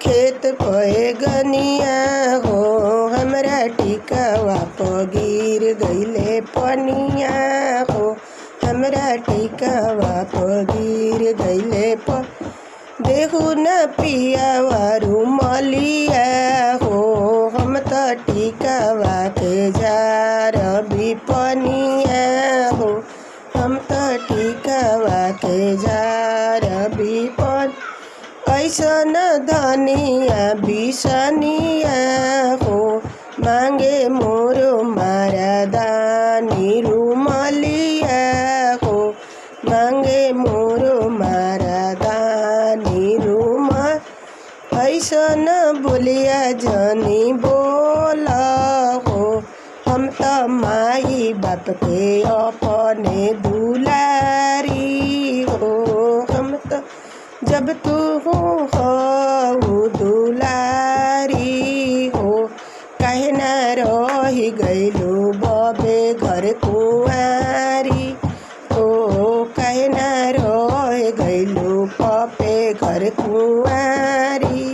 खेत पे गनिया हो हमरा टिकावा गिर गईले पनिया हो हमरा टिकावा गिर गईले देहु न पियावा रुमलिया हो हम तो टिकावा के जार बिपनिया हो हम तो टिकावा के जार बिपन ऐसन धनिया बिसनिया हो मांगे मोरो मारादानी रुमलिया हो मांगे मोरो मारादानी रुमाल ऐसन बोलिया जनी बोला हो हम तो माई बाप के अपने दुलारी हो हम तो जब तू हो दुलारी हो काहे ना रही गईलू बबे घर कुंवारी हो काहे ना रह गईलू पपे घर कुंवारी।